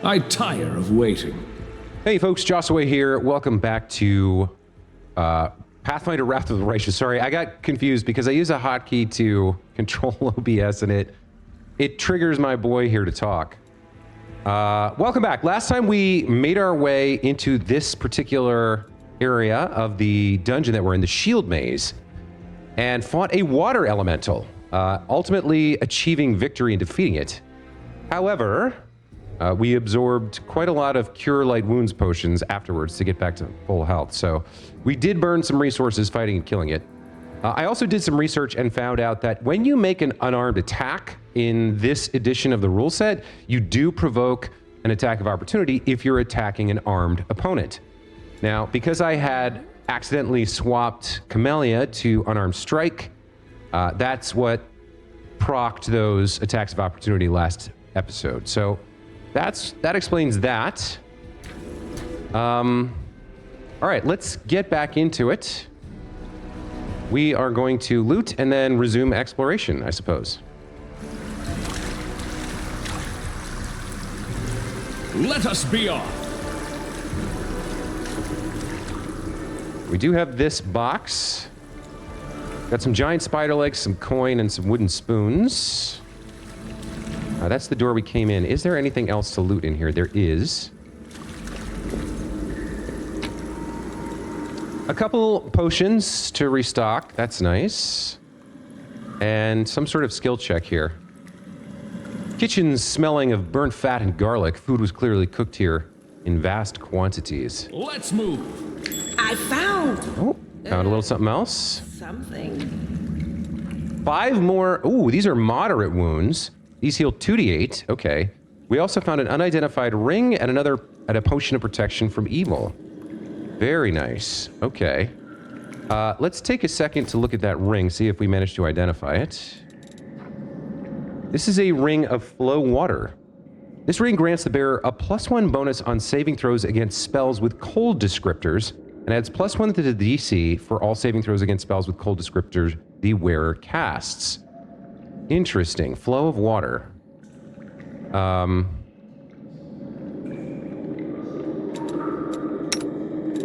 I tire of waiting. Hey folks, Joshua here. Welcome back to Pathfinder Wrath of the Righteous. Sorry, I got confused because I use a hotkey to control OBS and it triggers my boy here to talk. Welcome back. Last time we made our way into this particular area of the dungeon that we're in, the Shield Maze, and fought a water elemental, ultimately achieving victory and defeating it. However, we absorbed quite a lot of Cure Light Wounds potions afterwards to get back to full health. So we did burn some resources fighting and killing it. I also did some research and found out that when you make an unarmed attack in this edition of the rule set, you do provoke an attack of opportunity if you're attacking an armed opponent. Now, because I had accidentally swapped Camellia to unarmed strike, that's what procced those attacks of opportunity last episode. So that explains that. All right, let's get back into it. We are going to loot and then resume exploration, I suppose. Let us be off. We do have this box. Got some giant spider legs, some coin, and some wooden spoons. That's the door we came in. Is there anything else to loot in here? There is. A couple potions to restock. That's nice. And some sort of skill check here. Kitchen's smelling of burnt fat and garlic. Food was clearly cooked here in vast quantities. Let's move. I found. Oh, found a little something else. Something. 5 more. Ooh, these are moderate wounds. These heal 2d8. Okay. We also found an unidentified ring and a potion of protection from evil. Very nice. Okay. Let's take a second to look at that ring, see if we manage to identify it. This is a ring of flow water. This ring grants the bearer a +1 bonus on saving throws against spells with cold descriptors, and adds +1 to the DC for all saving throws against spells with cold descriptors the wearer casts. Interesting. Flow of water.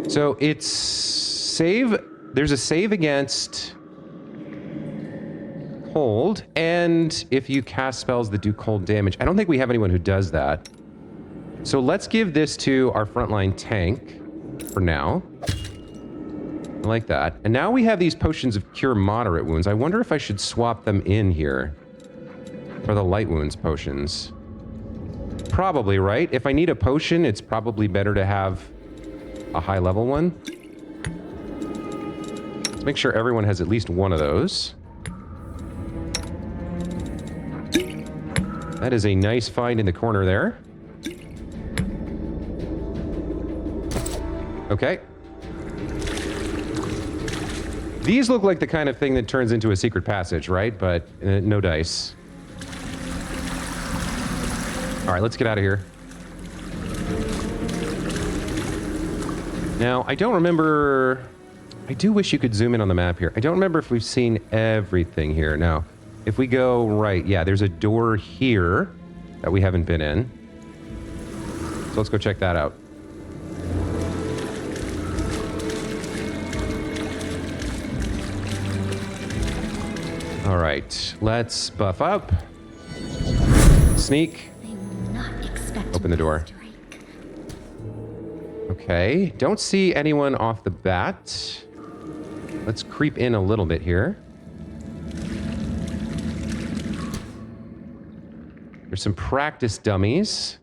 So it's save. There's a save against cold, and if you cast spells that do cold damage. I don't think we have anyone who does that. So let's give this to our frontline tank for now. I like that. And now we have these potions of cure moderate wounds. I wonder if I should swap them in here for the light wounds potions. Probably, right? If I need a potion, it's probably better to have a high level one. Let's make sure everyone has at least one of those. That is a nice find in the corner there. Okay. These look like the kind of thing that turns into a secret passage, right? But no dice. All right, let's get out of here. Now, I don't remember... I do wish you could zoom in on the map here. I don't remember if we've seen everything here. No. If we go right, yeah, there's a door here that we haven't been in. So let's go check that out. All right, let's buff up. Sneak. Open the door. Okay, don't see anyone off the bat. Let's creep in a little bit here. There's some practice dummies.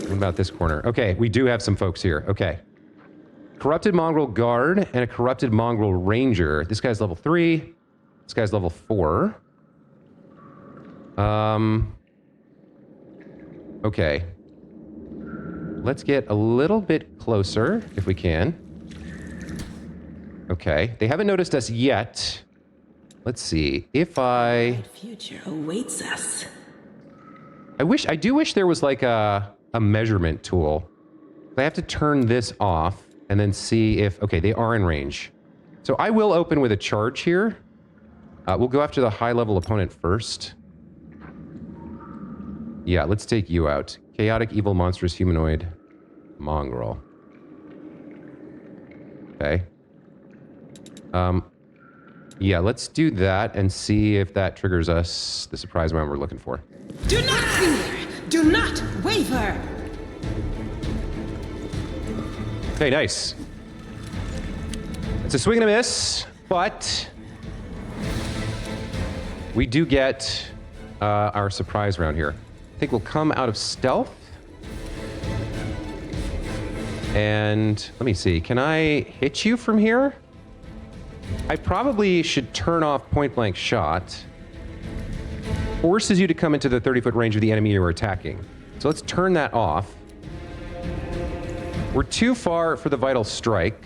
What about this corner? Okay, we do have some folks here. Okay. Corrupted Mongrel Guard and a Corrupted Mongrel Ranger. This guy's level 3. This guy's level 4. Okay. Let's get a little bit closer, if we can. Okay. They haven't noticed us yet. Let's see. If I... Future awaits us. I do wish there was like a measurement tool. I have to turn this off and then see if... Okay, they are in range. So I will open with a charge here. We'll go after the high-level opponent first. Yeah, let's take you out. Chaotic, evil, monstrous, humanoid, mongrel. Okay. Yeah, let's do that and see if that triggers us the surprise round we're looking for. Do not fear! Do not waver! Okay, nice. It's a swing and a miss, but we do get our surprise round here. I think we'll come out of stealth. And let me see, can I hit you from here? I probably should turn off point blank shot. Forces you to come into the 30-foot range of the enemy you're attacking. So let's turn that off. We're too far for the vital strike,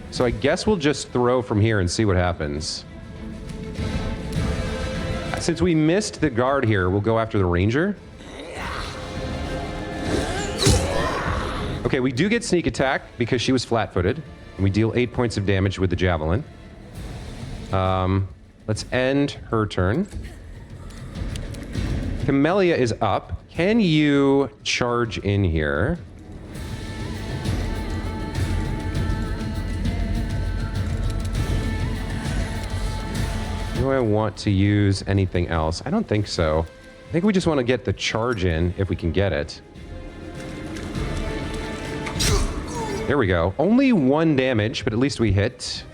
so I guess we'll just throw from here and see what happens. Since we missed the guard here, we'll go after the ranger. Okay, we do get sneak attack because she was flat-footed, and we deal 8 points of damage with the javelin. Let's end her turn. Camellia is up. Can you charge in here? Do I want to use anything else? I don't think so. I think we just want to get the charge in if we can get it. There we go. Only 1 damage, but at least we hit.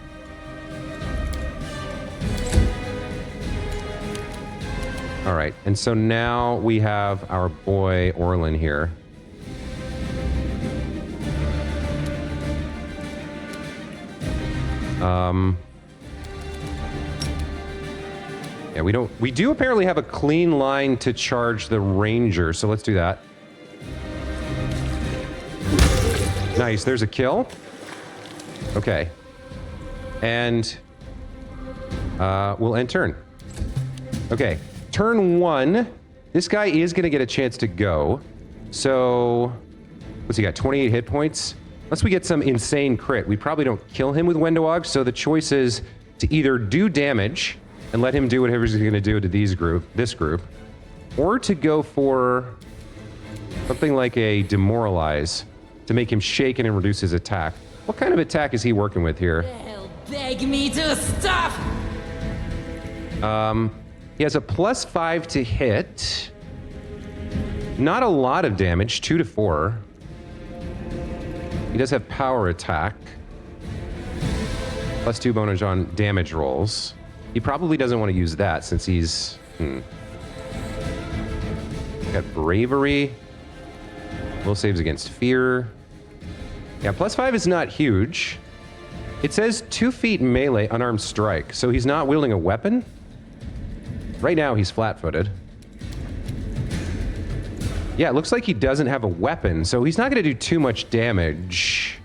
All right, and so now we have our boy Orlin here. Yeah, we do apparently have a clean line to charge the ranger, so let's do that. Nice, there's a kill. Okay. And we'll end turn. Okay, turn 1. This guy is going to get a chance to go. So, what's he got, 28 hit points? Unless we get some insane crit, we probably don't kill him with Wendoog, so the choice is to either do damage and let him do whatever he's going to do to this group, or to go for something like a demoralize to make him shaken and reduce his attack. What kind of attack is he working with here? They'll beg me to stop! He has a +5 to hit. Not a lot of damage, 2 to 4. He does have power attack. +2 bonus on damage rolls. He probably doesn't want to use that since he's... Got bravery. Will saves against fear. Yeah, +5 is not huge. It says 2 feet melee unarmed strike, so he's not wielding a weapon. Right now he's flat-footed. Yeah, it looks like he doesn't have a weapon, so he's not going to do too much damage.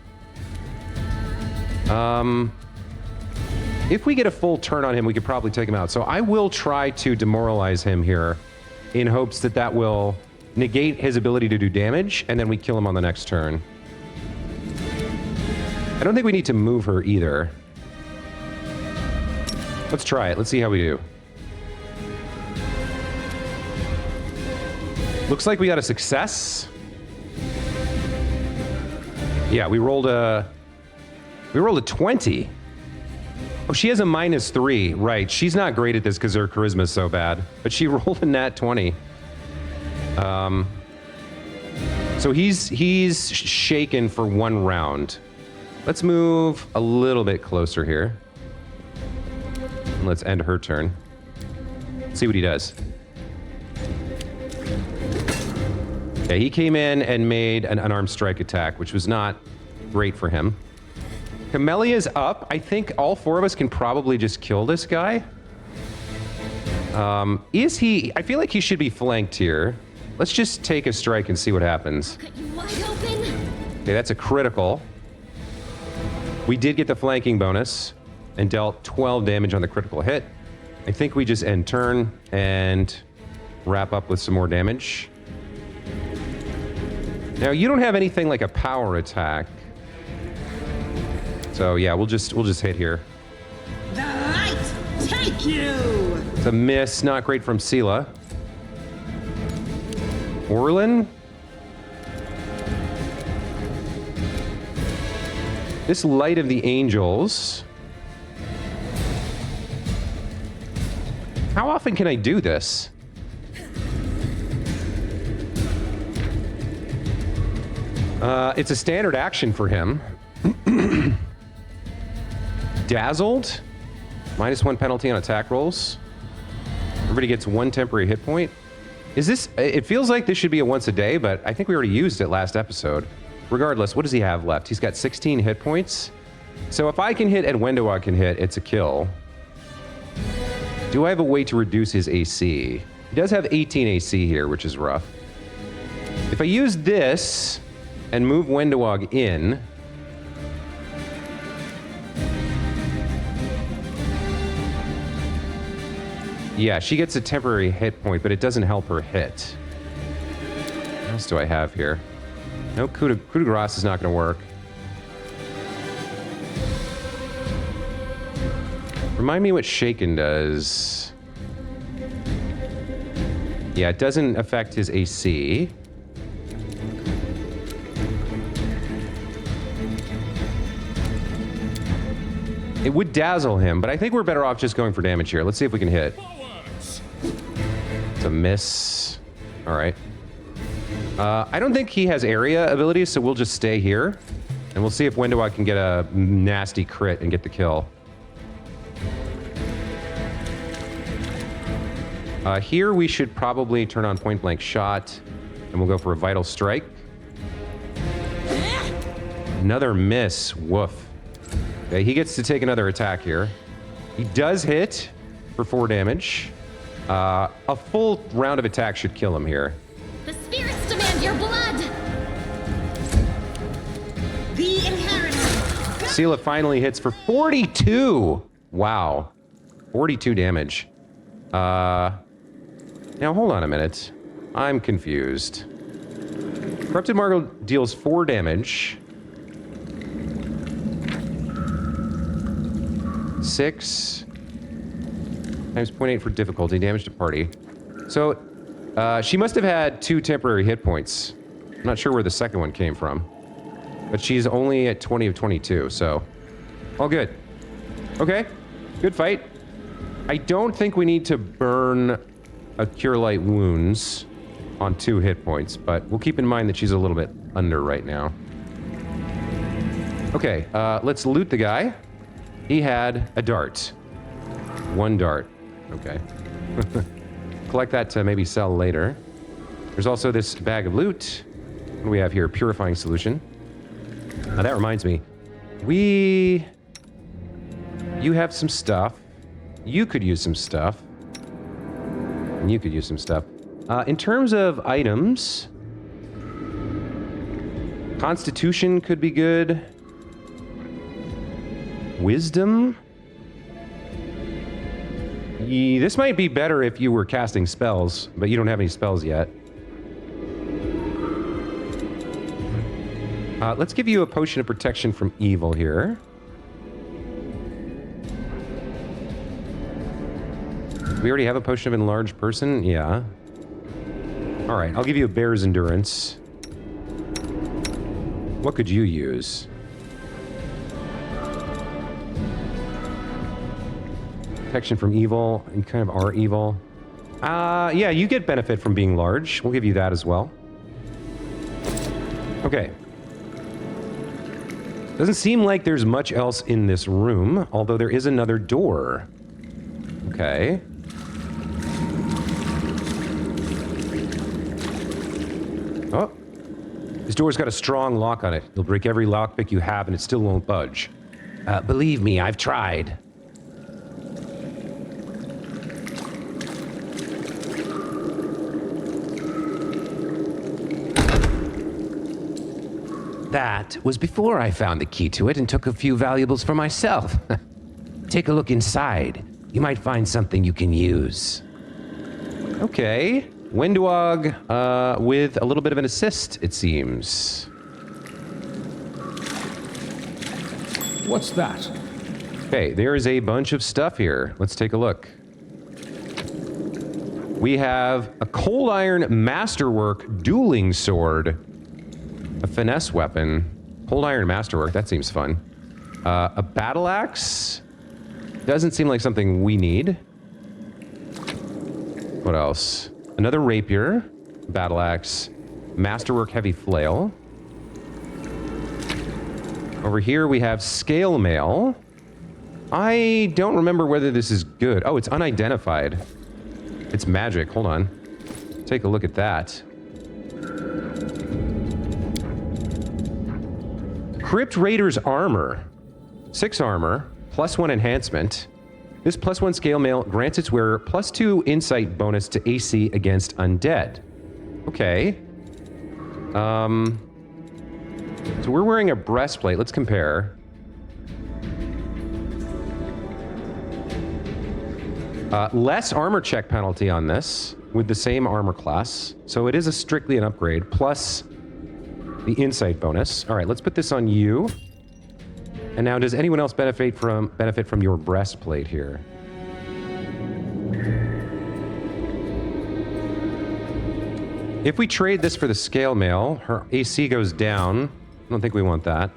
If we get a full turn on him, we could probably take him out. So I will try to demoralize him here in hopes that that will negate his ability to do damage, and then we kill him on the next turn. I don't think we need to move her either. Let's try it. Let's see how we do. Looks like we got a success. Yeah, we rolled a 20. Oh, she has a -3. Right. She's not great at this because her charisma is so bad. But she rolled a nat 20. So he's shaken for 1 round. Let's move a little bit closer here. And let's end her turn. See what he does. Yeah, he came in and made an unarmed strike attack, which was not great for him. Camellia's up. I think all 4 of us can probably just kill this guy. Is he... I feel like he should be flanked here. Let's just take a strike and see what happens. Cut you wide open. Okay, that's a critical. We did get the flanking bonus and dealt 12 damage on the critical hit. I think we just end turn and wrap up with some more damage. Now, you don't have anything like a power attack. So yeah, we'll just hit here. The light take you! It's a miss, not great from Sela. Orlin? This Light of the Angels. How often can I do this? It's a standard action for him. Dazzled. -1 penalty on attack rolls. Everybody gets 1 temporary hit point. Is this... It feels like this should be a once a day, but I think we already used it last episode. Regardless, what does he have left? He's got 16 hit points. So if I can hit and Wendowag can hit, it's a kill. Do I have a way to reduce his AC? He does have 18 AC here, which is rough. If I use this and move Wendowag in... Yeah, she gets a temporary hit point, but it doesn't help her hit. What else do I have here? No, coup de grace is not going to work. Remind me what Shaken does. Yeah, it doesn't affect his AC. It would dazzle him, but I think we're better off just going for damage here. Let's see if we can hit. It's a miss. All right. I don't think he has area abilities, so we'll just stay here. And we'll see if Wendowag can get a nasty crit and get the kill. Here we should probably turn on point blank shot, and we'll go for a vital strike. Another miss. Woof. Okay, he gets to take another attack here. He does hit for 4 damage. A full round of attack should kill him here. The spirits demand your blood! The inheritor. Sela finally hits for 42! Wow. 42 damage. Now hold on a minute. I'm confused. Corrupted Margot deals 4 damage. 6 times 0.8 for difficulty, damage to party. So, she must have had 2 temporary hit points. I'm not sure where the second one came from. But she's only at 20 of 22, so... all good. Okay, good fight. I don't think we need to burn a Cure Light Wounds on 2 hit points, but we'll keep in mind that she's a little bit under right now. Okay, let's loot the guy. He had a dart. 1 dart. Okay. Collect that to maybe sell later. There's also this bag of loot. What do we have here? Purifying solution. Now that reminds me. You have some stuff. You could use some stuff. And you could use some stuff. In terms of items, Constitution could be good. Wisdom? This might be better if you were casting spells, but you don't have any spells yet. Let's give you a potion of protection from evil here. We already have a potion of enlarged person? Yeah. Alright, I'll give you a bear's endurance. What could you use? Protection from evil. You kind of are evil. Yeah, you get benefit from being large. We'll give you that as well. Okay. Doesn't seem like there's much else in this room, although there is another door. Okay. Oh. This door's got a strong lock on it. You'll break every lockpick you have and it still won't budge. Believe me, I've tried. That was before I found the key to it and took a few valuables for myself. Take a look inside. You might find something you can use. Okay. Wendowag, with a little bit of an assist, it seems. What's that? Okay, there is a bunch of stuff here. Let's take a look. We have a cold iron masterwork dueling sword. A finesse weapon. Cold iron masterwork, that seems fun. A battle axe. Doesn't seem like something we need. What else? Another rapier. Battle axe. Masterwork heavy flail. Over here we have scale mail. I don't remember whether this is good. Oh, it's unidentified. It's magic. Hold on. Take a look at that. Crypt Raider's armor. 6 armor, +1 enhancement. This +1 scale mail grants its wearer +2 insight bonus to AC against undead. Okay. So we're wearing a breastplate. Let's compare. Less armor check penalty on this with the same armor class. So it is strictly an upgrade, plus the insight bonus. All right, let's put this on you. And now, does anyone else benefit from your breastplate here? If we trade this for the scale mail, her AC goes down. I don't think we want that.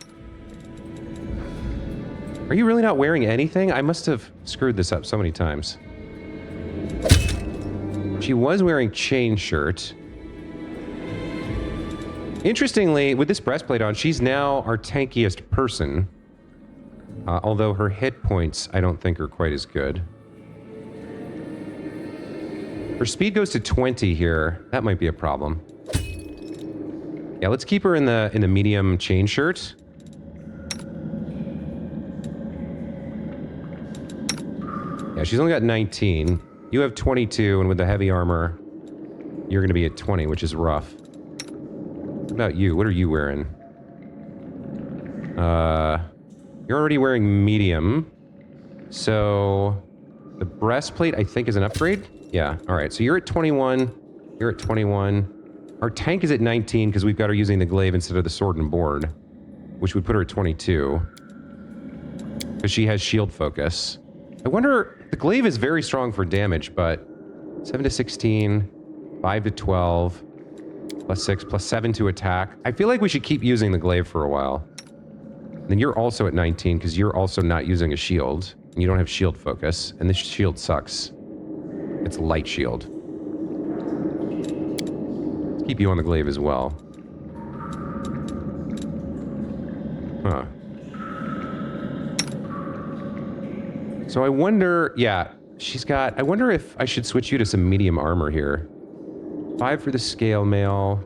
Are you really not wearing anything? I must have screwed this up so many times. She was wearing chain shirt. Interestingly, with this breastplate on, she's now our tankiest person. Although her hit points, I don't think are quite as good. Her speed goes to 20 here. That might be a problem. Yeah, let's keep her in the medium chain shirt. Yeah, she's only got 19. You have 22, and with the heavy armor, you're going to be at 20, which is rough. What about you? What are you wearing? You're already wearing medium. So the breastplate, I think, is an upgrade? Yeah, all right. So you're at 21. You're at 21. Our tank is at 19 because we've got her using the glaive instead of the sword and board, which would put her at 22. Because she has shield focus. I wonder, the glaive is very strong for damage, but 7 to 16, 5 to 12, +6, +7 to attack. I feel like we should keep using the glaive for a while. And then you're also at 19 because you're also not using a shield. And you don't have shield focus, and this shield sucks. It's light shield. Let's keep you on the glaive as well. Huh. So I wonder, yeah, she's got, I wonder if I should switch you to some medium armor here. 5 for the scale mail.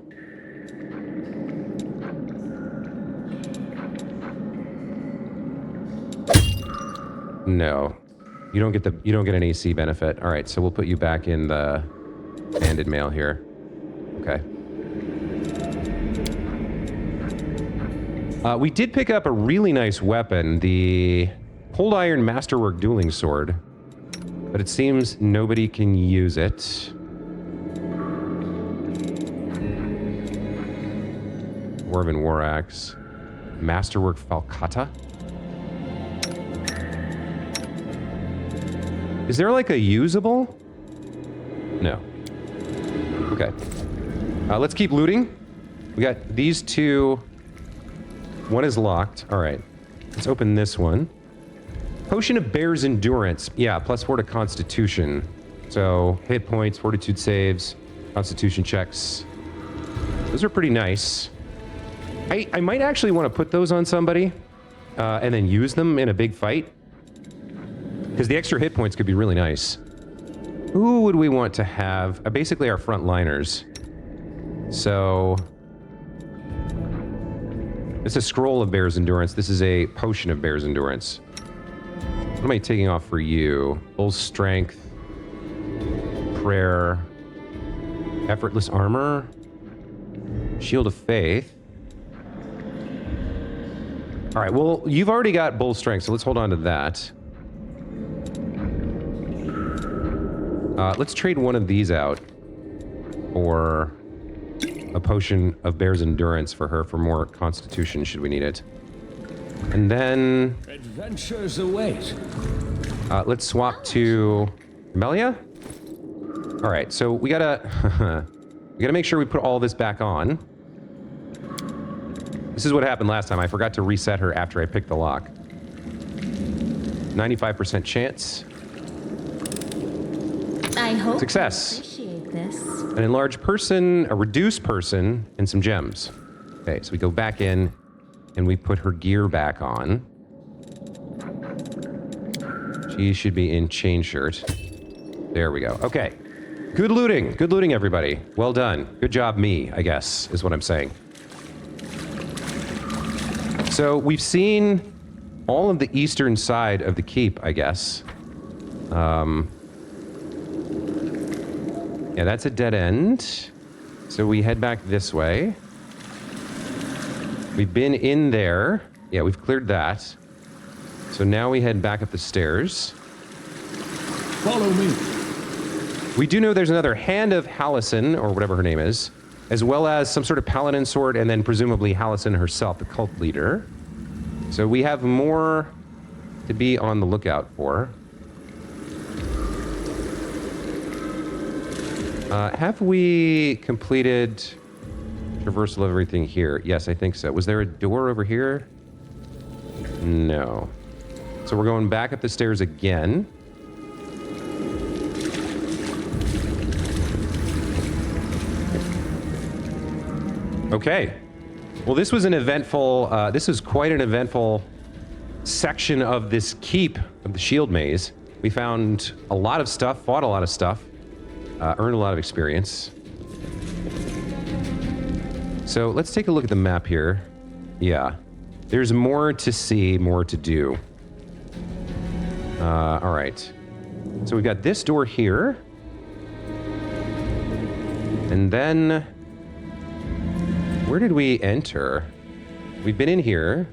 No. You don't get an AC benefit. All right, so we'll put you back in the banded mail here. Okay. We did pick up a really nice weapon, the Cold Iron Masterwork Dueling Sword, but it seems nobody can use it. Dwarven War Axe. Masterwork Falcata. Is there like a usable? No. Okay. Let's keep looting. We got these two. One is locked. All right. Let's open this one. Potion of Bear's Endurance. Yeah, +4 to Constitution. So hit points, fortitude saves, Constitution checks. Those are pretty nice. I might actually want to put those on somebody and then use them in a big fight. Because the extra hit points could be really nice. Who would we want to have? Basically our front liners. So it's a scroll of Bear's Endurance. This is a potion of Bear's Endurance. What am I taking off for you? Bull's Strength. Prayer. Effortless Armor. Shield of Faith. All right, well, you've already got Bull's Strength, so let's hold on to that. Let's trade one of these out for a potion of Bear's Endurance for her for more Constitution, should we need it. And then Adventures await. let's swap to Melia. All right, so we gotta we gotta make sure we put all this back on. This is what happened last time. I forgot to reset her after I picked the lock. 95% chance. I hope Success. you appreciate this. An enlarged person, a reduced person, and some gems. Okay, so we go back in and we put her gear back on. She should be in chain shirt. There we go. Okay. Good looting. Good looting, everybody. Well done. Good job, me, I guess, is what I'm saying. So we've seen all of the eastern side of the keep, I guess. Yeah, that's a dead end. So we head back this way. We've been in there. Yeah, we've cleared that. So now we head back up the stairs. Follow me. We do know there's another Hand of Hallison, or whatever her name is, as well as some sort of paladin sword, and then presumably Hallison herself, the cult leader. So we have more to be on the lookout for. Have we completed traversal of everything here? Yes, I think so. Was there a door over here? No. So we're going back up the stairs again. Okay. Well, this was an eventful, this was quite an eventful section of this keep of the shield maze. We found a lot of stuff, fought a lot of stuff, earned a lot of experience. So let's take a look at the map here. Yeah. There's more to see, more to do. All right. So we've got this door here. And then, where did we enter? We've been in here.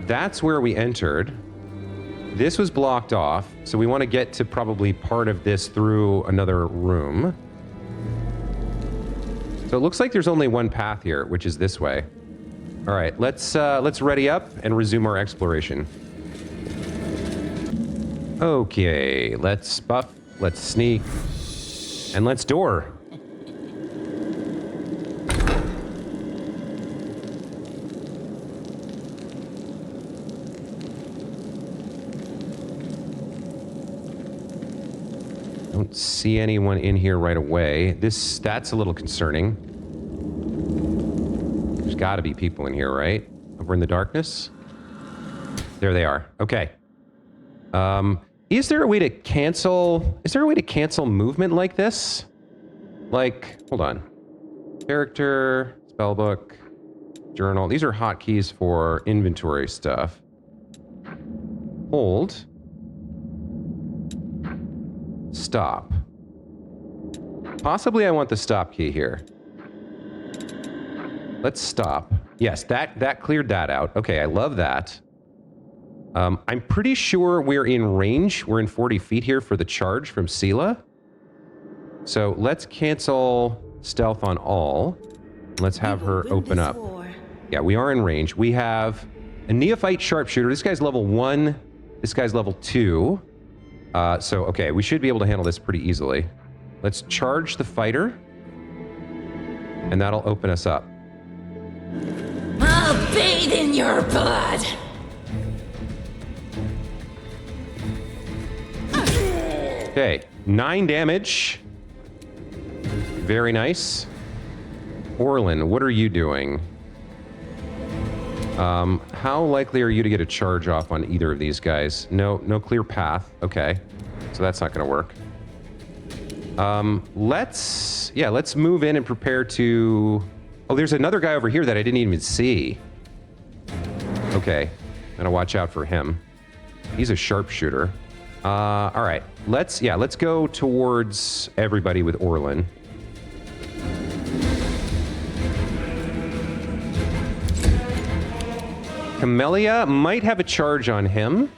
That's where we entered. This was blocked off, so we want to get to probably part of this through another room. So it looks like there's only one path here, which is this way. All right, let's ready up and resume our exploration. Okay, let's buff, let's sneak, and let's door. Don't see anyone in here right away. That's a little concerning. There's got to be people in here, right? Over in the darkness. There they are. Okay. Is there a way to cancel? Is there a way to cancel movement like this? Like, hold on. Character, spellbook, journal. These are hotkeys for inventory stuff. Hold. Stop. Possibly I want the stop key here. Let's stop. Yes, that cleared that out. Okay, I love that. I'm pretty sure we're in range. We're in 40 feet here for the charge from Sela. So let's cancel stealth on all. Let's have her open up. Yeah, we are in range. We have a neophyte sharpshooter. This guy's level 1. This guy's level 2. So, okay, we should be able to handle this pretty easily. Let's charge the fighter. And that'll open us up. I'll bathe in your blood. Okay, 9 damage. Very nice. Orlin, what are you doing? How likely are you to get a charge off on either of these guys? No clear path. Okay, so that's not going to work. Let's move in and prepare to... Oh, there's another guy over here that I didn't even see. Okay, gotta watch out for him. He's a sharpshooter. All right, let's go towards everybody with Orlin. Camellia might have a charge on him.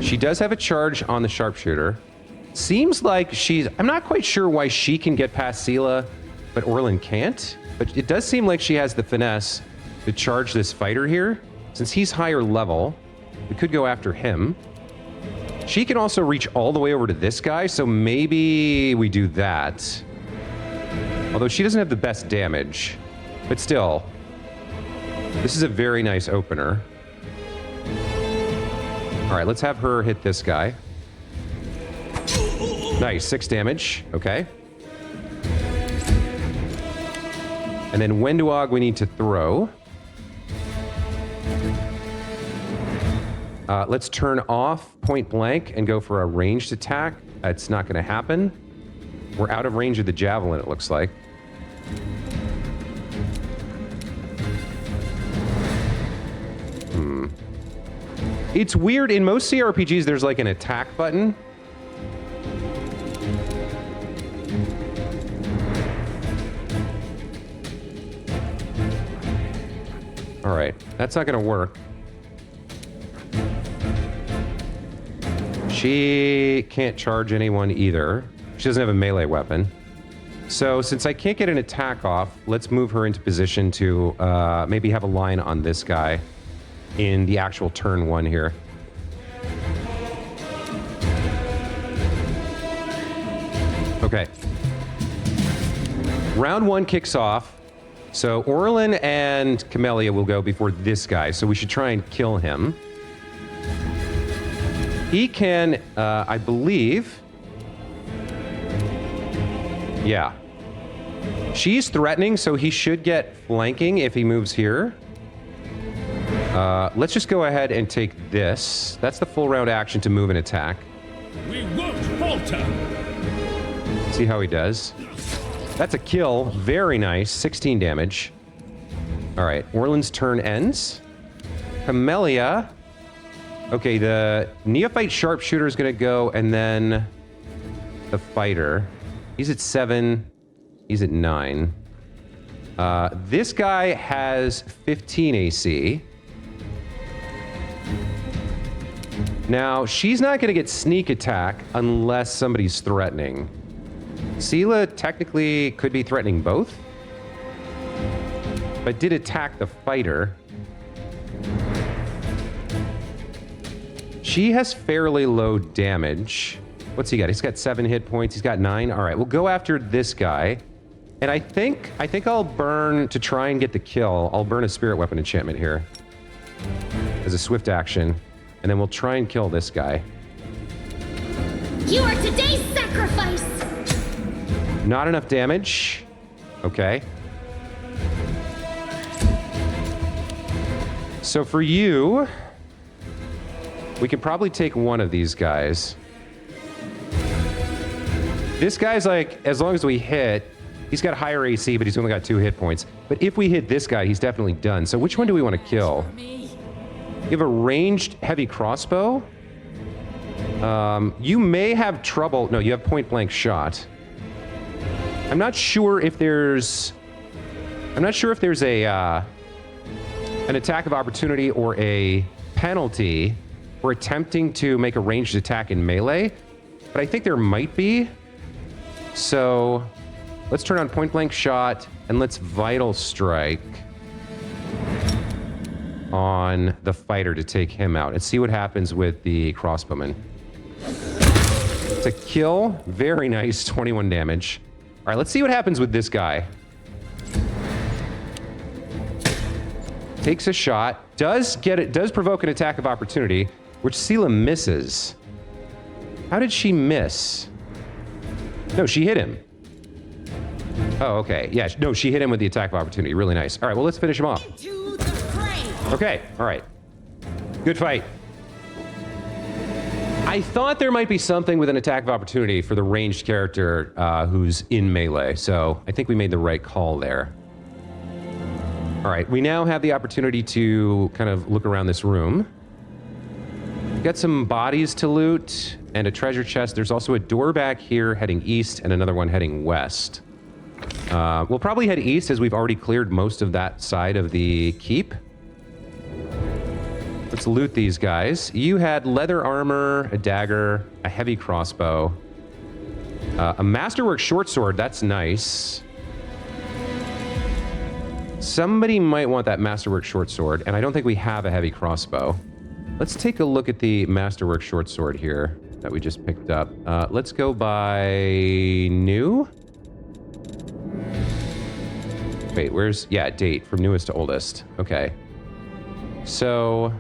She does have a charge on the sharpshooter. Seems like I'm not quite sure why she can get past Sela, but Orlin can't. But it does seem like she has the finesse to charge this fighter here. Since he's higher level, We could go after him. She can also reach all the way over to this guy, so maybe we do that. Although she doesn't have the best damage. But still, this is a very nice opener. All right, let's have her hit this guy. Nice, 6 damage. Okay. And then Wenduog we need to throw. Let's turn off point blank and go for a ranged attack. It's not going to happen. We're out of range of the javelin, it looks like. It's weird. In most CRPGs, there's like an attack button. All right, that's not going to work. She can't charge anyone either. She doesn't have a melee weapon. So since I can't get an attack off, let's move her into position to maybe have a line on this guy in the actual turn 1 here. Okay. Round 1 kicks off. So Orlin and Camellia will go before this guy, so we should try and kill him. He can, I believe... Yeah. She's threatening, so he should get flanking if he moves here. Let's just go ahead and take this. That's the full round action to move and attack. We won't falter. See how he does. That's a kill. Very nice. 16 damage. All right. Orlin's turn ends. Camellia. Okay, the neophyte sharpshooter is going to go, and then the fighter. He's at 7. He's at 9. This guy has 15 AC. Now, she's not going to get sneak attack unless somebody's threatening. Sela technically could be threatening both, but did attack the fighter. She has fairly low damage. What's he got? He's got 7 hit points. He's got 9. All right, we'll go after this guy. And I think I'll burn to try and get the kill. I'll burn a spirit weapon enchantment here as a swift action. And then we'll try and kill this guy. You are today's sacrifice! Not enough damage. Okay. So for you, we could probably take one of these guys. This guy's like, as long as we hit, he's got higher AC, but he's only got 2 hit points. But if we hit this guy, he's definitely done. So which one do we want to kill? You have a ranged heavy crossbow. You may have trouble. No, you have point blank shot. I'm not sure if there's a an attack of opportunity or a penalty for attempting to make a ranged attack in melee, but I think there might be. So let's turn on point blank shot and let's vital strike on the fighter to take him out and see what happens with the crossbowman. It's a kill. Very nice. 21 damage. All right, let's see what happens with this guy. Takes a shot. Does provoke an attack of opportunity, which Sela misses. How did she miss? No, she hit him. Oh, okay. Yeah, no, she hit him with the attack of opportunity. Really nice. All right, well, let's finish him off. Okay, all right. Good fight. I thought there might be something with an attack of opportunity for the ranged character who's in melee, so I think we made the right call there. All right, we now have the opportunity to kind of look around this room. We've got some bodies to loot and a treasure chest. There's also a door back here heading east and another one heading west. We'll probably head east as we've already cleared most of that side of the keep. Let's loot these guys. You had leather armor, a dagger, a heavy crossbow, a masterwork short sword. That's nice. Somebody might want that masterwork short sword, and I don't think we have a heavy crossbow. Let's take a look at the Masterwork short sword here that we just picked up. Let's go by new. Wait, where's... Yeah, date. From newest to oldest. Okay. So...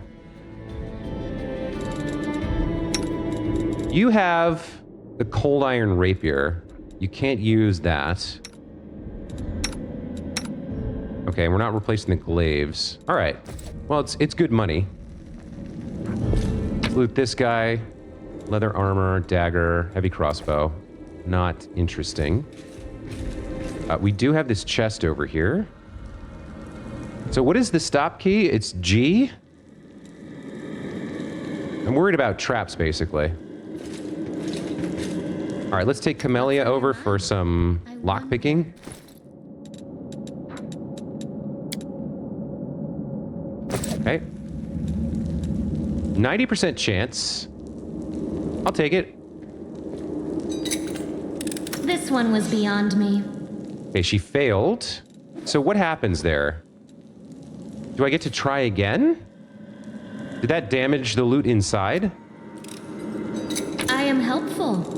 you have the cold iron rapier. You can't use that. Okay, we're not replacing the glaives. All right. Well, it's good money. Let's loot this guy. Leather armor, dagger, heavy crossbow. Not interesting. We do have this chest over here. So what is the stop key? It's G? I'm worried about traps, basically. All right, let's take Camellia over for some lockpicking. Okay. 90% chance. I'll take it. This one was beyond me. Okay, she failed. So what happens there? Do I get to try again? Did that damage the loot inside? I am helpful.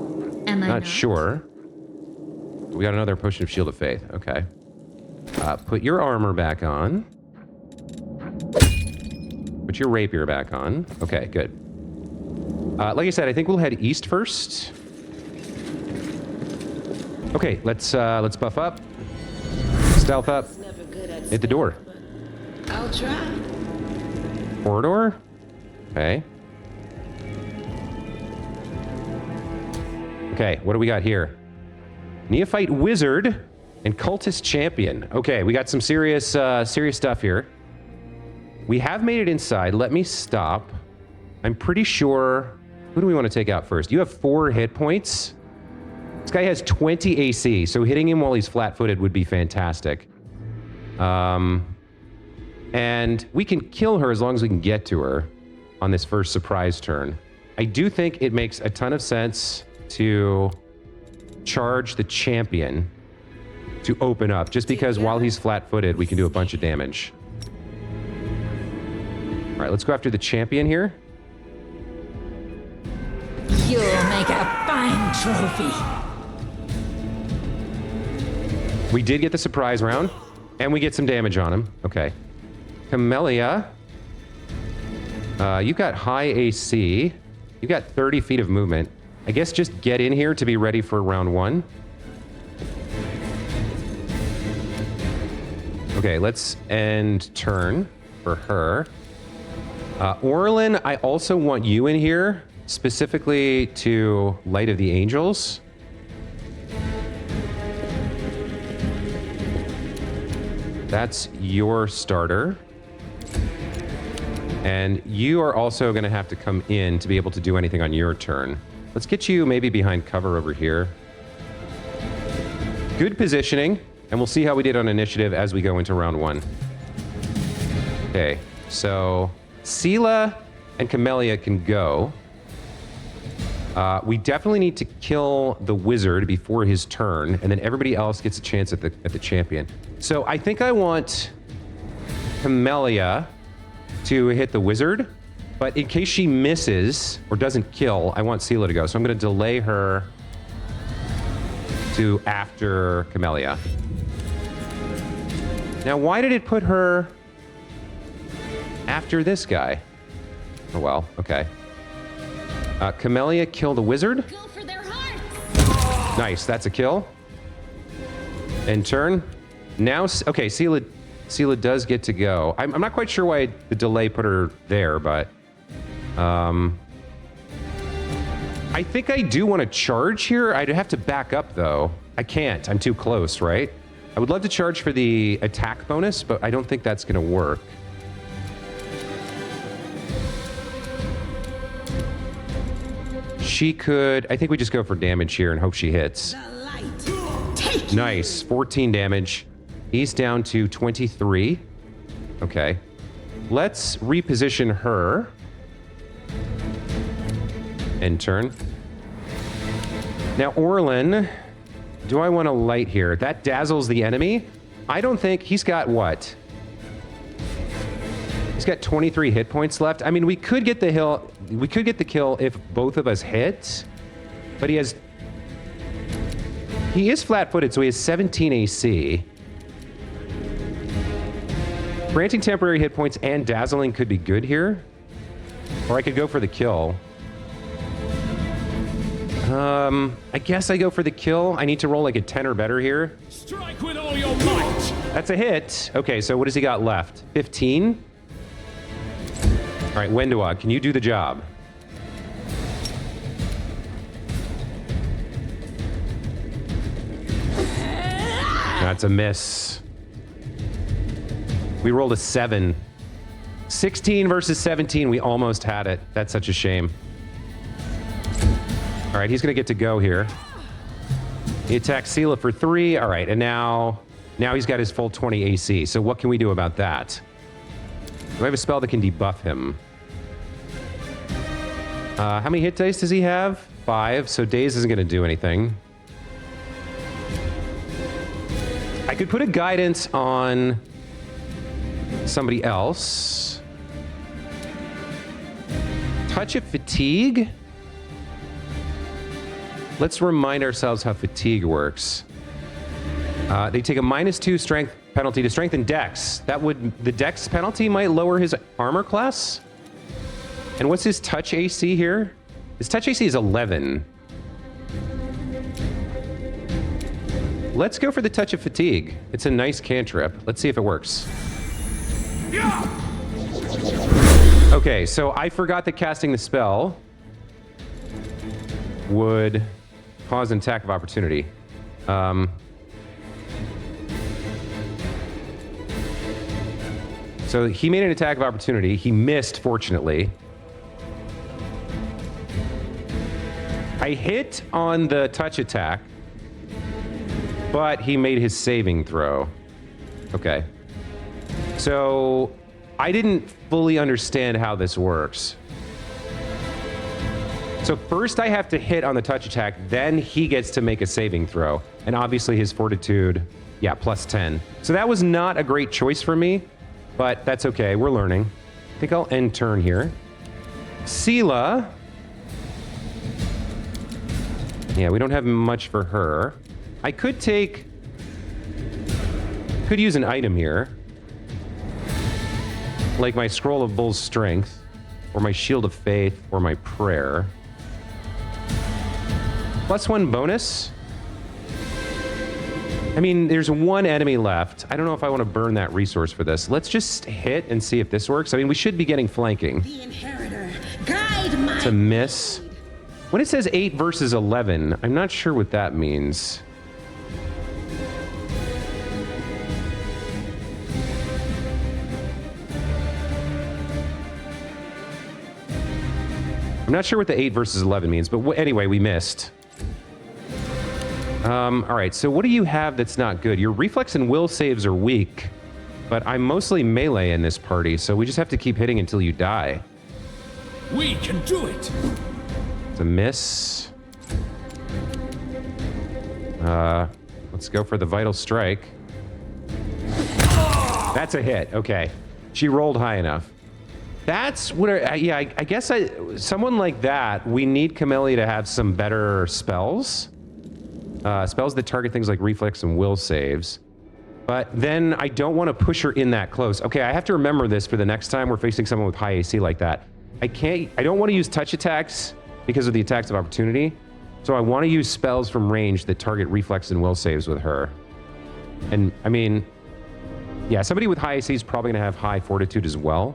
Am I not? Not sure. We got another potion of Shield of Faith. Okay. Put your armor back on. Put your rapier back on. Okay, good. Like I said, I think we'll head east first. Okay, let's buff up. Stealth up. Hit the door. I'll try. Corridor. Okay. Okay, what do we got here? Neophyte Wizard and Cultist Champion. Okay, we got some serious stuff here. We have made it inside. Let me stop. I'm pretty sure... Who do we want to take out first? You have 4 hit points. This guy has 20 AC, so hitting him while he's flat-footed would be fantastic. And we can kill her as long as we can get to her on this first surprise turn. I do think it makes a ton of sense to charge the champion to open up, just because while he's flat-footed, we can do a bunch of damage. All right, let's go after the champion here. You'll make a fine trophy. We did get the surprise round, and we get some damage on him. Okay. Camellia. You've got high AC. You've got 30 feet of movement. I guess just get in here to be ready for round 1. Okay, let's end turn for her. Orlin, I also want you in here, specifically to Light of the Angels. That's your starter. And you are also going to have to come in to be able to do anything on your turn. Let's get you maybe behind cover over here. Good positioning, and we'll see how we did on initiative as we go into round 1. Okay, so Sela and Camellia can go. We definitely need to kill the wizard before his turn, and then everybody else gets a chance at the champion. So I think I want Camellia to hit the wizard, but in case she misses or doesn't kill, I want Sela to go. So I'm going to delay her to after Camellia. Now, why did it put her after this guy? Oh, well, okay. Camellia killed the wizard. Go for their hearts. Nice, that's a kill. End turn. Now, okay, Sela does get to go. I'm not quite sure why the delay put her there, but... I think I do want to charge here. I'd have to back up, though. I can't. I'm too close, right? I would love to charge for the attack bonus, but I don't think that's going to work. She could... I think we just go for damage here and hope she hits. Nice. 14 damage. He's down to 23. Okay. Let's reposition her. End turn. Now, Orlin, do I want to light here? That dazzles the enemy. I don't think... He's got what? He's got 23 hit points left. I mean, we could get the kill if both of us hit, but he is flat-footed, so he has 17 AC. Granting temporary hit points and dazzling could be good here. Or I could go for the kill. I guess I go for the kill. I need to roll like a 10 or better here. Strike with all your might. That's a hit. Okay, so what does he got left? 15? All right, Wendawag, can you do the job? That's a miss. We rolled a 7. 16 versus 17. We almost had it. That's such a shame. All right, he's going to get to go here. He attacks Sela for 3. All right, and now he's got his full 20 AC. So what can we do about that? Do I have a spell that can debuff him? How many hit dice does he have? 5. So Daze isn't going to do anything. I could put a guidance on somebody else. Touch of Fatigue. Let's remind ourselves how Fatigue works. They take a -2 strength penalty to strength and dex. The dex penalty might lower his armor class. And what's his touch AC here? His touch AC is 11. Let's go for the Touch of Fatigue. It's a nice cantrip. Let's see if it works. Okay, so I forgot that casting the spell would cause an attack of opportunity. So he made an attack of opportunity. He missed, fortunately. I hit on the touch attack, but he made his saving throw. Okay. So I didn't fully understand how this works. So first I have to hit on the touch attack, then he gets to make a saving throw. And obviously his fortitude, yeah, +10. So that was not a great choice for me, but that's okay, we're learning. I think I'll end turn here. Sela. Yeah, we don't have much for her. I could use an item here. Like my Scroll of Bull's Strength, or my Shield of Faith, or my Prayer. +1 bonus. I mean, there's one enemy left. I don't know if I want to burn that resource for this. Let's just hit and see if this works. I mean, we should be getting flanking. The inheritor, guide my... It's a miss. When it says 8 versus 11, I'm not sure what that means. I'm not sure what the 8 versus 11 means, but anyway, we missed. All right, so what do you have that's not good? Your reflex and will saves are weak, but I'm mostly melee in this party, so we just have to keep hitting until you die. We can do it. It's a miss. Let's go for the Vital Strike. That's a hit. Okay. She rolled high enough. That's what, I guess someone like that, we need Camellia to have some better spells. Spells that target things like reflex and will saves. But then I don't want to push her in that close. Okay, I have to remember this for the next time we're facing someone with high AC like that. I don't want to use touch attacks because of the attacks of opportunity. So I want to use spells from range that target reflex and will saves with her. And I mean, yeah, somebody with high AC is probably going to have high fortitude as well.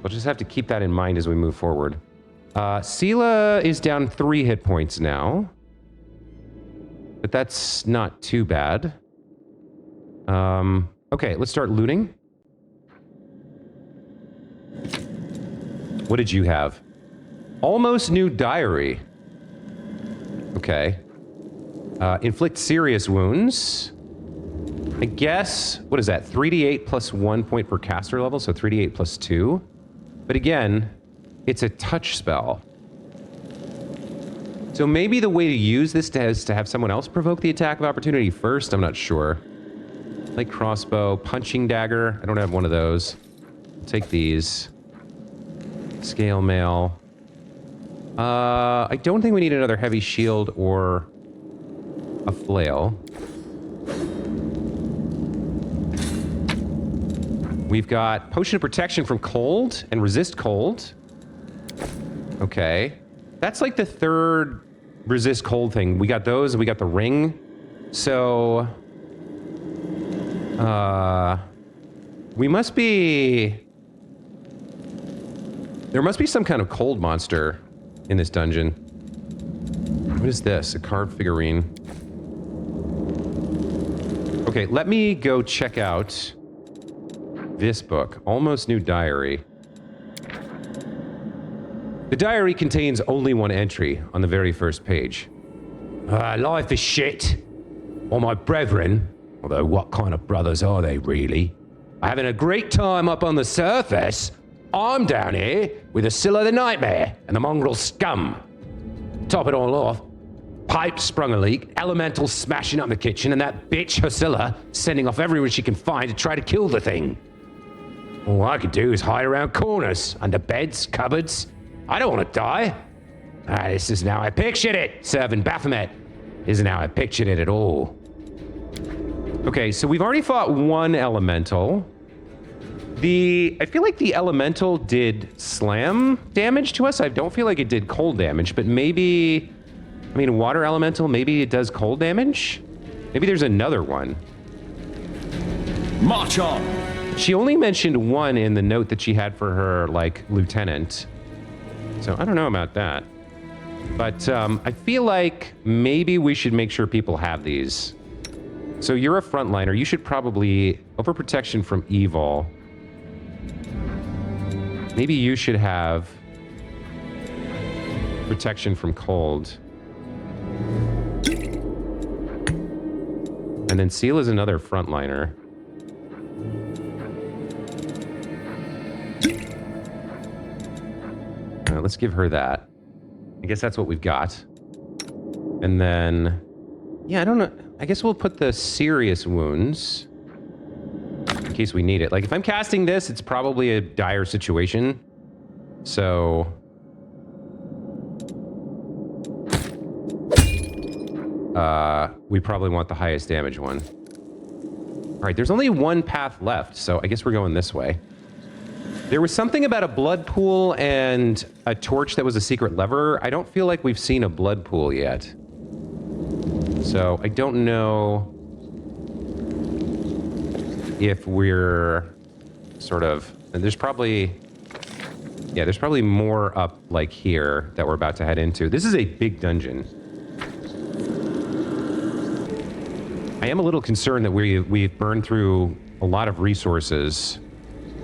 We'll just have to keep that in mind as we move forward. Sela is down 3 hit points now. But that's not too bad. Okay, let's start looting. What did you have? Almost new diary. Okay. Inflict serious wounds. I guess, what is that? 3d8 plus 1 point per caster level, so 3d8 plus 2. But again, it's a touch spell. So maybe the way to use this is to have someone else provoke the attack of opportunity first. I'm not sure. Like crossbow, punching dagger. I don't have one of those. Take these. Scale mail. I don't think we need another heavy shield or a flail. We've got potion of protection from cold and resist cold. Okay. That's like the third resist cold thing. We got those and we got the ring. So, we must be... There must be some kind of cold monster in this dungeon. What is this? A carved figurine. Okay, let me go check out this book. Almost New Diary. The diary contains only one entry on the very first page. Life is shit. All my brethren, although what kind of brothers are they really, are having a great time up on the surface. I'm down here with Asilla the Nightmare and the mongrel scum. Top it all off, pipe sprung a leak, elemental smashing up the kitchen, and that bitch Asilla sending off everyone she can find to try to kill the thing. All I could do is hide around corners, under beds, cupboards. I don't want to die. This isn't how I pictured it. Serving Baphomet isn't how I pictured it at all. Okay, so we've already fought one elemental. I feel like the elemental did slam damage to us. I don't feel like it did cold damage, but maybe, I mean, water elemental, maybe it does cold damage? Maybe there's another one. March on! She only mentioned one in the note that she had for her, like, lieutenant. So I don't know about that. But I feel like maybe we should make sure people have these. So you're a frontliner. You should probably overprotection from evil. Maybe you should have protection from cold. And then Seal is another frontliner. Let's give her that. I guess that's what we've got. And then, yeah, I don't know. I guess we'll put the serious wounds in case we need it. Like, if I'm casting this, it's probably a dire situation. So... we probably want the highest damage one. Alright, there's only one path left, so I guess we're going this way. There was something about a blood pool and a torch that was a secret lever. I don't feel like we've seen a blood pool yet. So I don't know if we're sort of... And there's probably... Yeah, there's probably more up like here that we're about to head into. This is a big dungeon. I am a little concerned that we've burned through a lot of resources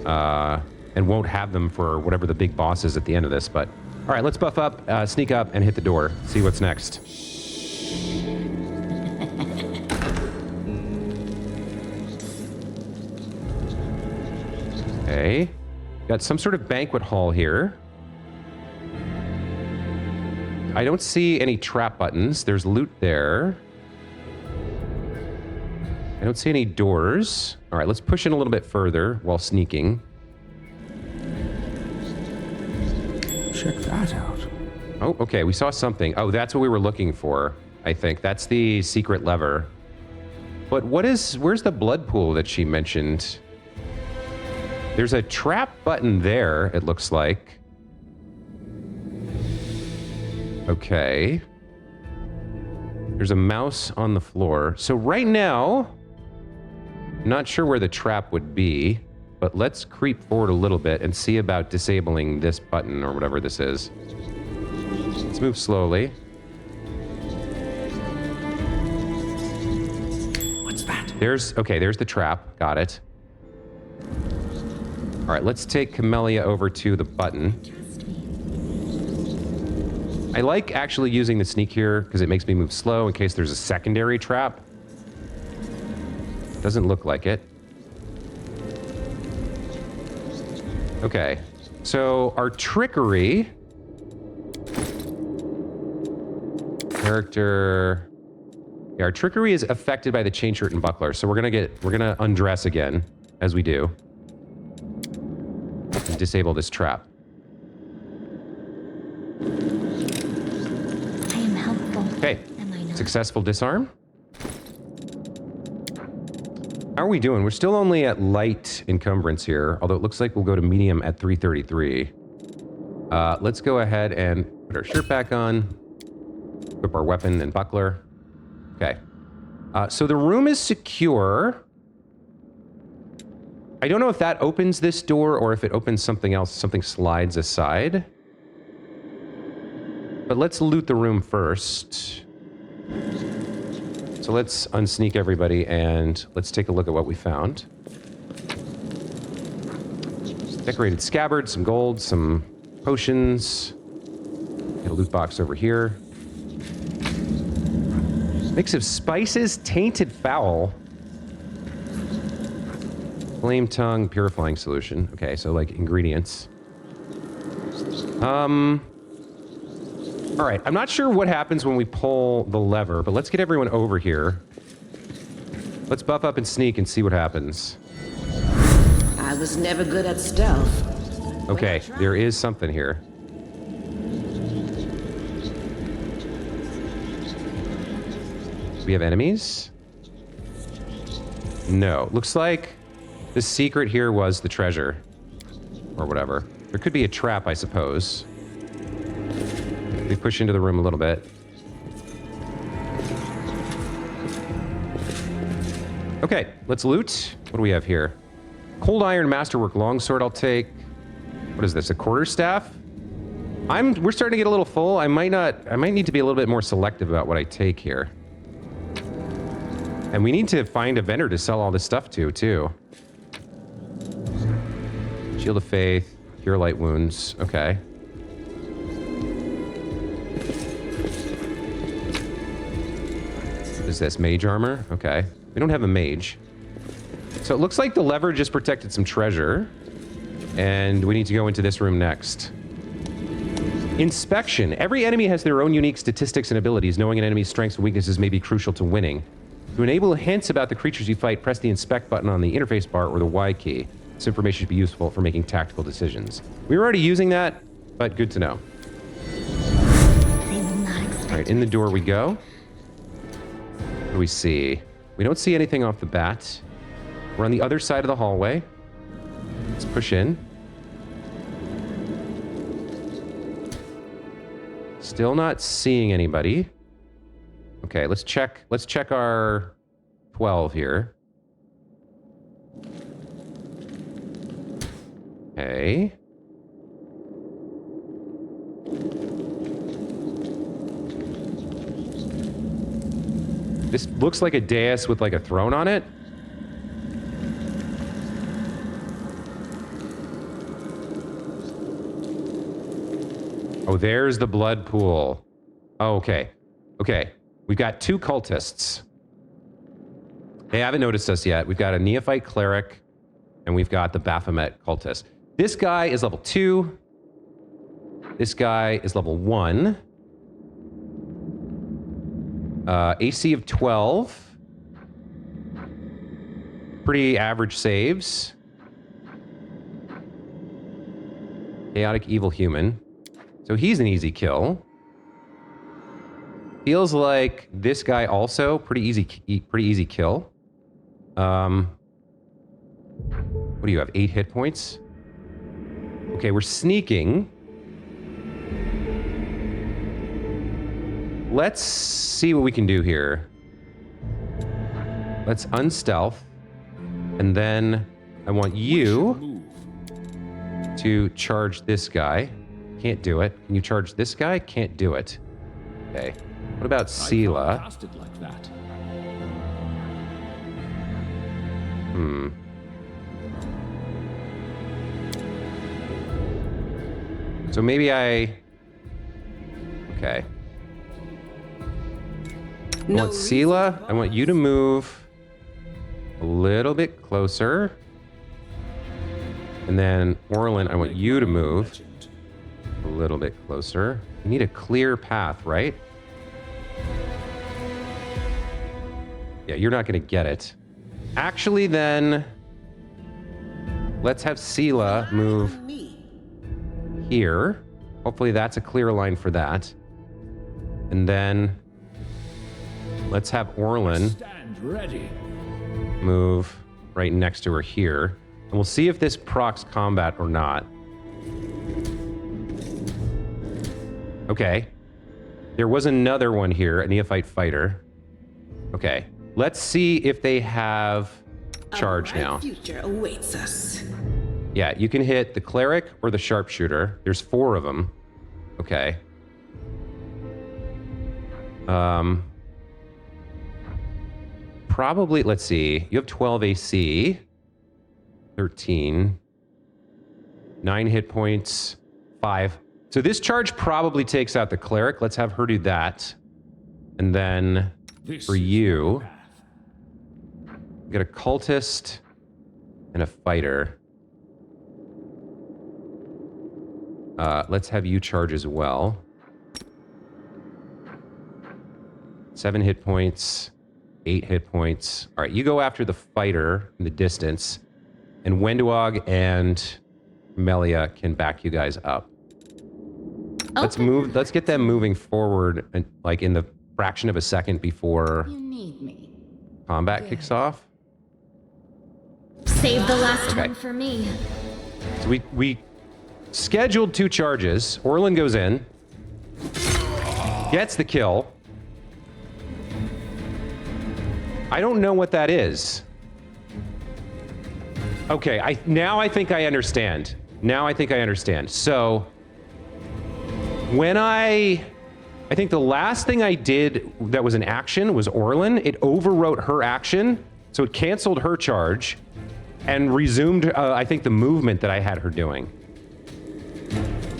and won't have them for whatever the big boss is at the end of this, but... All right, let's buff up, sneak up, and hit the door. See what's next. Okay. Got some sort of banquet hall here. I don't see any trap buttons. There's loot there. I don't see any doors. All right, let's push in a little bit further while sneaking. Check that out. Oh, okay, we saw something. Oh, that's what we were looking for, I think. That's the secret lever. But where's the blood pool that she mentioned? There's a trap button there, it looks like. Okay. There's a mouse on the floor. So right now, I'm not sure where the trap would be, but let's creep forward a little bit and see about disabling this button or whatever this is. Let's move slowly. What's that? There's the trap. Got it. All right, let's take Camellia over to the button. I like actually using the sneak here because it makes me move slow in case there's a secondary trap. Doesn't look like it. Okay, so our trickery character. Yeah, our trickery is affected by the chain shirt and buckler, so we're gonna undress again as we do. disable this trap. I am helpful. Okay. Am I not? Successful disarm. How are we doing? We're still only at light encumbrance here, although it looks like we'll go to medium at 333. Let's go ahead and put our shirt back on. Equip our weapon and buckler. Okay. So the room is secure. I don't know if that opens this door or if it opens something else, something slides aside. But let's loot the room first. So let's unsneak everybody and let's take a look at what we found. Decorated scabbard, some gold, some potions. Get a loot box over here. Mix of spices, tainted fowl. Flame tongue, purifying solution. Okay, so like ingredients. All right, I'm not sure what happens when we pull the lever, but let's get everyone over here. Let's buff up and sneak and see what happens. I was never good at stealth. Okay, there is something here. We have enemies? No. Looks like the secret here was the treasure. Or whatever. There could be a trap, I suppose. We push into the room a little bit. Okay, let's loot. What do we have here? Cold iron masterwork longsword I'll take. What is this, a quarterstaff? We're starting to get a little full. I might need to be a little bit more selective about what I take here. And we need to find a vendor to sell all this stuff to, too. Shield of Faith, Cure Light Wounds, okay. What is this, mage armor? Okay. We don't have a mage. So it looks like the lever just protected some treasure. And we need to go into this room next. Inspection. Every enemy has their own unique statistics and abilities. Knowing an enemy's strengths and weaknesses may be crucial to winning. To enable hints about the creatures you fight, press the inspect button on the interface bar or the Y key. This information should be useful for making tactical decisions. We were already using that, but good to know. They will not expect. All right, in the door we go. What do we see? We don't see anything off the bat. We're on the other side of the hallway. Let's push in. Still not seeing anybody. Okay, let's check our 12 here. Okay. This looks like a dais with like a throne on it. Oh, there's the blood pool. Oh, okay. Okay. We've got two cultists. They haven't noticed us yet. We've got a neophyte cleric, and we've got the Baphomet cultist. This guy is level 2. This guy is level 1. AC of 12. Pretty average saves. Chaotic evil human. So he's an easy kill. Feels like this guy also pretty easy kill. What do you have? 8 hit points. Okay, we're sneaking. Let's see what we can do here. Let's unstealth, and then I want you to charge this guy. Can't do it. Can you charge this guy? Can't do it. Okay. What about Sela? Like that. So maybe I... Okay. I want Sela. I want you to move a little bit closer. And then Orlin, I want you to move a little bit closer. You need a clear path, right? Yeah, you're not going to get it. Actually, then, let's have Sela move here. Hopefully that's a clear line for that. And then let's have Orlin Stand ready. move right next to her here. And we'll see if this procs combat or not. Okay. There was another one here, a neophyte fighter. Okay. Let's see if they have charge A bright now. future awaits us. Yeah, you can hit the cleric or the sharpshooter. There's 4 of them. Okay. Probably, let's see. You have 12 AC. 13. 9 hit points. 5. So this charge probably takes out the cleric. Let's have her do that. And then This for is you, my path. you got a cultist and a fighter. Let's have you charge as well. 7 hit points, 8 hit points. All right, you go after the fighter in the distance, and Wenduog and Melia can back you guys up. Let's Okay. move. Let's get them moving forward, and like in the fraction of a second before You need me. combat kicks off. Save the last Okay. one for me. So we scheduled 2 charges. Orlin goes in, gets the kill. I don't know what that is. Okay, now I think I understand. Now I think I understand. So when I think the last thing I did that was an action was Orlin. It overwrote her action, so it canceled her charge and resumed, I think, the movement that I had her doing.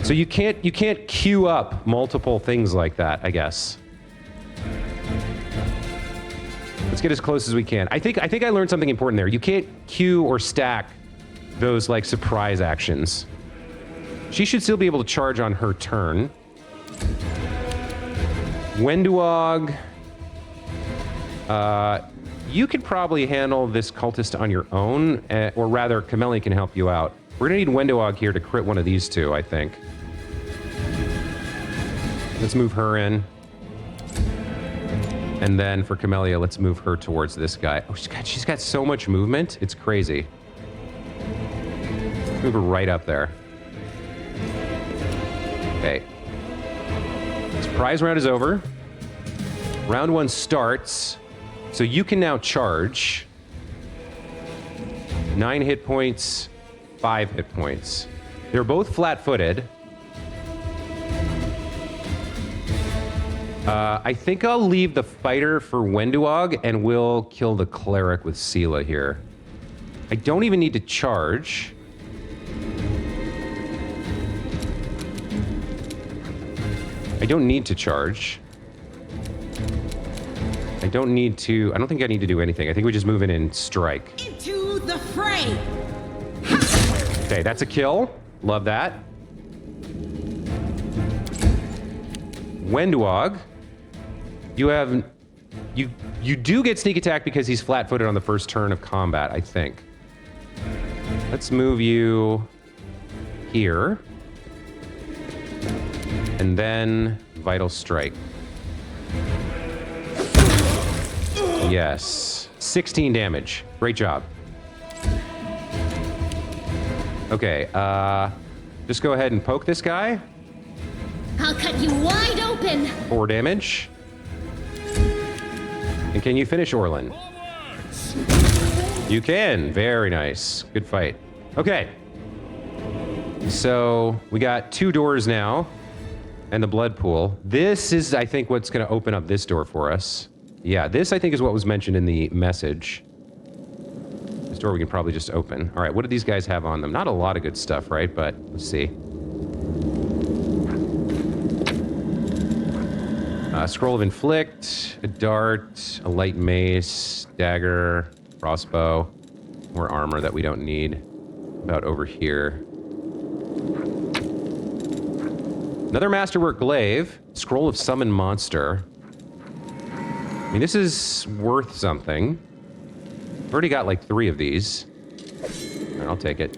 So you can't queue up multiple things like that, I guess. Let's get as close as we can. I think I learned something important there. You can't queue or stack those like surprise actions. She should still be able to charge on her turn. Wenduog, you could probably handle this cultist on your own, or rather, Camellia can help you out. We're gonna need Wenduog here to crit one of these 2, I think. Let's move her in. And then for Camellia, let's move her towards this guy. Oh, she's got so much movement. It's crazy. Move her right up there. Okay. Surprise round is over. Round 1 starts. So you can now charge. 9 hit points, 5 hit points. They're both flat-footed. I think I'll leave the fighter for Wenduog, and we'll kill the cleric with Sela here. I don't even need to charge. I don't need to charge. I don't think I need to do anything. I think we just move in and strike. Into the fray! Okay, that's a kill. Love that. Wenduog, you do get sneak attack because he's flat-footed on the first turn of combat, I think. Let's move you here. And then Vital Strike. Yes. 16 damage. Great job. Okay, just go ahead and poke this guy. I'll cut you wide open. 4 damage. And can you finish Orlin? You can. Very nice. Good fight. Okay. So we got 2 doors now. And the blood pool. This is, I think, what's going to open up this door for us. Yeah, this, I think, is what was mentioned in the message. This door we can probably just open. All right, what do these guys have on them? Not a lot of good stuff, right? But let's see. Scroll of Inflict, a dart, a light mace, dagger, crossbow, more armor that we don't need. About over here. Another Masterwork Glaive, Scroll of Summon Monster. I mean, this is worth something. I've already got like 3 of these. All right, I'll take it.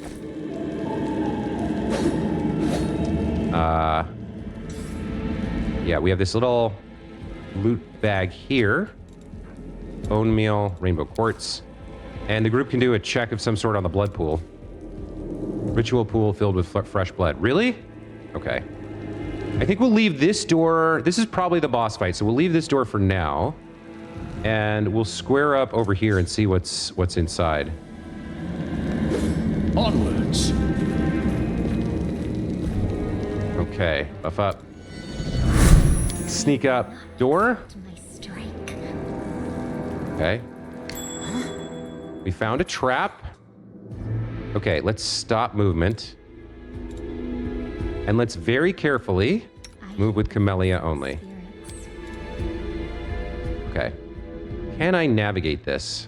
Yeah, we have this little loot bag here. Bone meal, rainbow quartz. And the group can do a check of some sort on the blood pool. Ritual pool filled with fresh blood. Really? Okay. I think we'll leave this door. This is probably the boss fight, so we'll leave this door for now. And we'll square up over here and see what's inside. Onwards. Okay, buff up. Sneak up. Door. My strike. Okay. We found a trap. Okay, let's stop movement. And let's very carefully move with Camellia only. Okay. Can I navigate this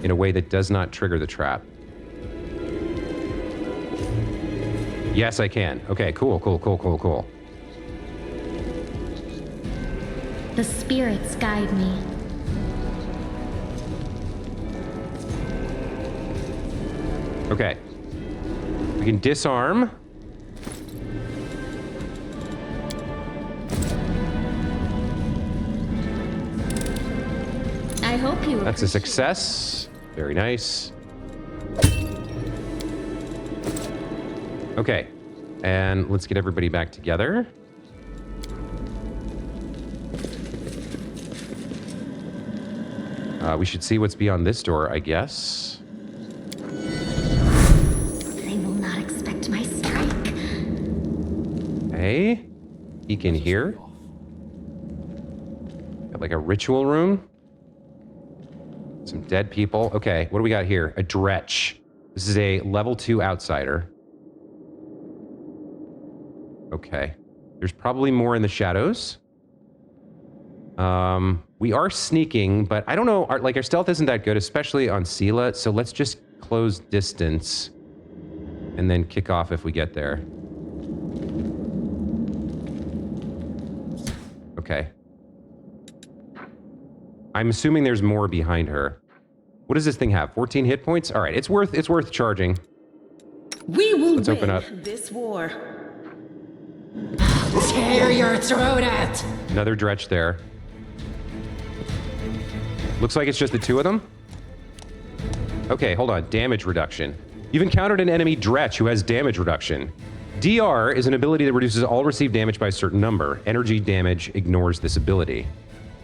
in a way that does not trigger the trap? Yes, I can. Okay, cool. The spirits guide me. Okay. We can disarm. I hope you. That's a success. Very nice. Okay. And let's get everybody back together. We should see what's beyond this door, I guess. They will not expect my strike. Okay. Peek in here. Got like a ritual room. Some dead people. Okay, what do we got here? A Dretch. This is a level 2 outsider. Okay. There's probably more in the shadows. We are sneaking, but I don't know. Our stealth isn't that good, especially on Sela. So let's just close distance and then kick off if we get there. Okay. I'm assuming there's more behind her. What does this thing have? 14 hit points? All right, it's worth charging. We will Let's win open up. this war. Tear your throat out! Another Dretch there. Looks like it's just the two of them. Okay, hold on. Damage reduction. You've encountered an enemy Dretch who has damage reduction. DR is an ability that reduces all received damage by a certain number. Energy damage ignores this ability.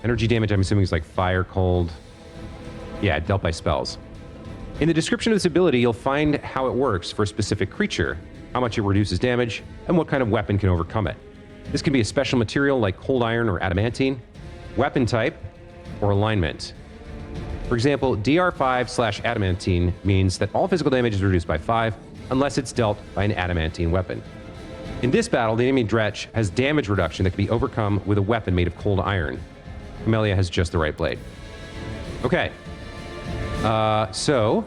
Energy damage, I'm assuming, is like fire, cold. Yeah, dealt by spells. In the description of this ability, you'll find how it works for a specific creature, how much it reduces damage, and what kind of weapon can overcome it. This can be a special material like cold iron or adamantine, weapon type, or alignment. For example, DR5/adamantine means that all physical damage is reduced by 5 unless it's dealt by an adamantine weapon. In this battle, the enemy Dretch has damage reduction that can be overcome with a weapon made of cold iron. Camellia has just the right blade. Okay. So...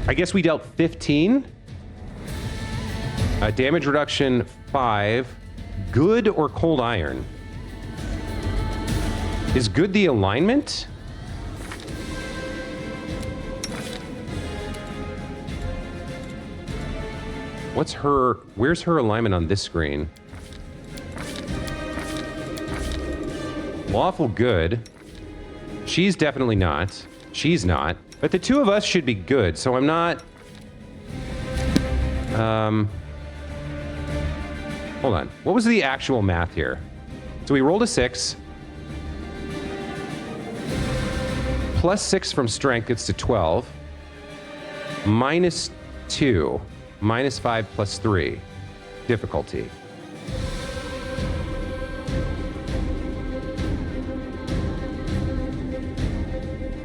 I guess we dealt 15. Damage reduction 5. Good or cold iron? Is good the alignment? Where's her alignment on this screen? Lawful good. She's definitely not. She's not. But the two of us should be good, so I'm not... Hold on. What was the actual math here? So we rolled a 6. Plus 6 from strength gets to 12. Minus 2. Minus 5 plus 3. Difficulty.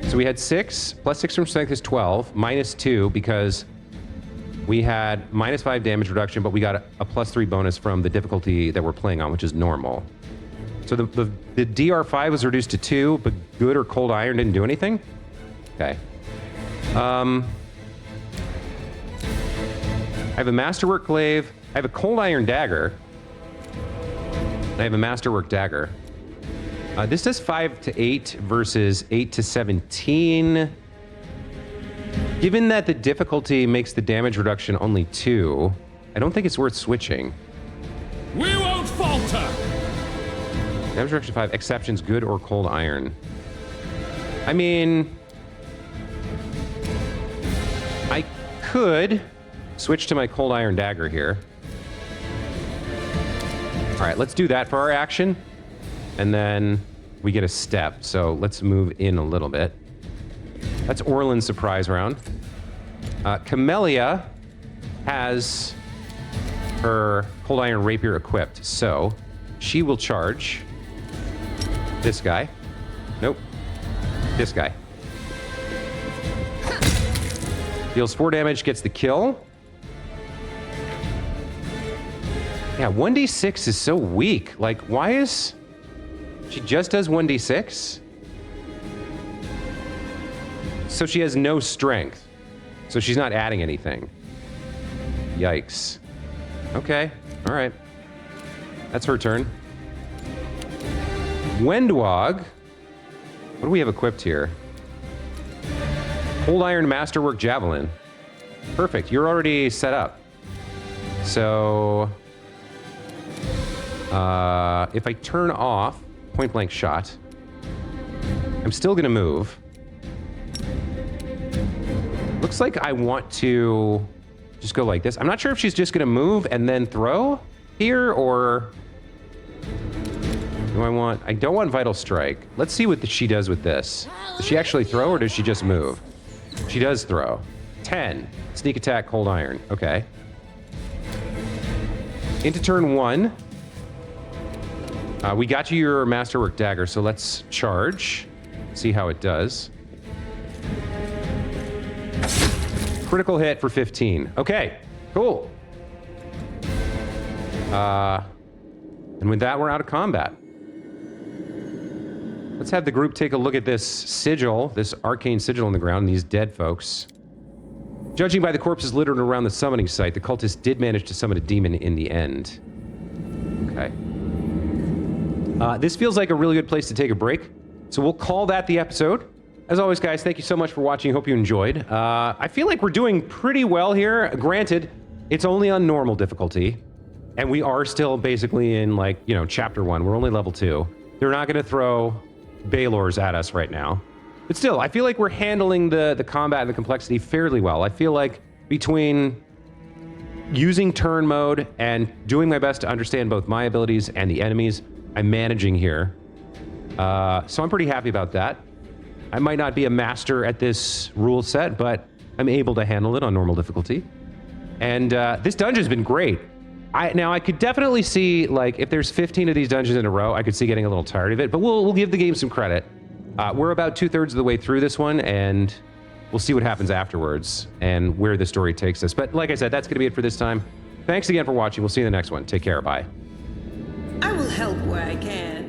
So we had 6. Plus 6 from strength is 12. Minus 2 because we had minus 5 damage reduction, but we got a plus 3 bonus from the difficulty that we're playing on, which is normal. So the DR5 was reduced to 2, but good or cold iron didn't do anything? Okay. I have a masterwork glaive. I have a cold iron dagger. I have a masterwork dagger. This does 5 to 8 versus 8 to 17. Given that the difficulty makes the damage reduction only 2, I don't think it's worth switching. We won't falter! Damage reduction 5, exceptions, good or cold iron. I mean, I could switch to my cold iron dagger here. All right, let's do that for our action. And then we get a step. So let's move in a little bit. That's Orlin's surprise round. Camellia has her cold iron rapier equipped. So she will charge this guy. Nope. This guy. Deals 4 damage, gets the kill. Yeah, 1d6 is so weak. Like, why is... She just does 1d6? So she has no strength. So she's not adding anything. Yikes. Okay, all right. That's her turn. Wendwog. What do we have equipped here? Cold Iron Masterwork Javelin. Perfect, you're already set up. So... if I turn off point blank shot, I'm still gonna move. Looks like I want to just go like this. I'm not sure if she's just gonna move and then throw here, or do I don't want Vital Strike. Let's see what she does with this. Does she actually throw, or does she just move? She does throw. 10. Sneak attack, cold iron. Okay. Into turn 1. We got you your Masterwork Dagger, so let's charge. See how it does. Critical hit for 15. Okay, cool. And with that, we're out of combat. Let's have the group take a look at this sigil, this arcane sigil on the ground, and these dead folks. Judging by the corpses littered around the summoning site, the cultists did manage to summon a demon in the end. Okay. This feels like a really good place to take a break, so we'll call that the episode. As always, guys, thank you so much for watching. Hope you enjoyed. I feel like we're doing pretty well here. Granted, it's only on normal difficulty, and we are still basically in, like, you know, chapter 1. We're only level 2. They're not going to throw Baylors at us right now. But still, I feel like we're handling the combat and the complexity fairly well. I feel like between using turn mode and doing my best to understand both my abilities and the enemies, I'm managing here. So I'm pretty happy about that. I might not be a master at this rule set, but I'm able to handle it on normal difficulty. And this dungeon's been great. Now, I could definitely see, like, if there's 15 of these dungeons in a row, I could see getting a little tired of it, but we'll give the game some credit. We're about 2/3 of the way through this one, and we'll see what happens afterwards and where the story takes us. But like I said, that's going to be it for this time. Thanks again for watching. We'll see you in the next one. Take care. Bye. I will help where I can.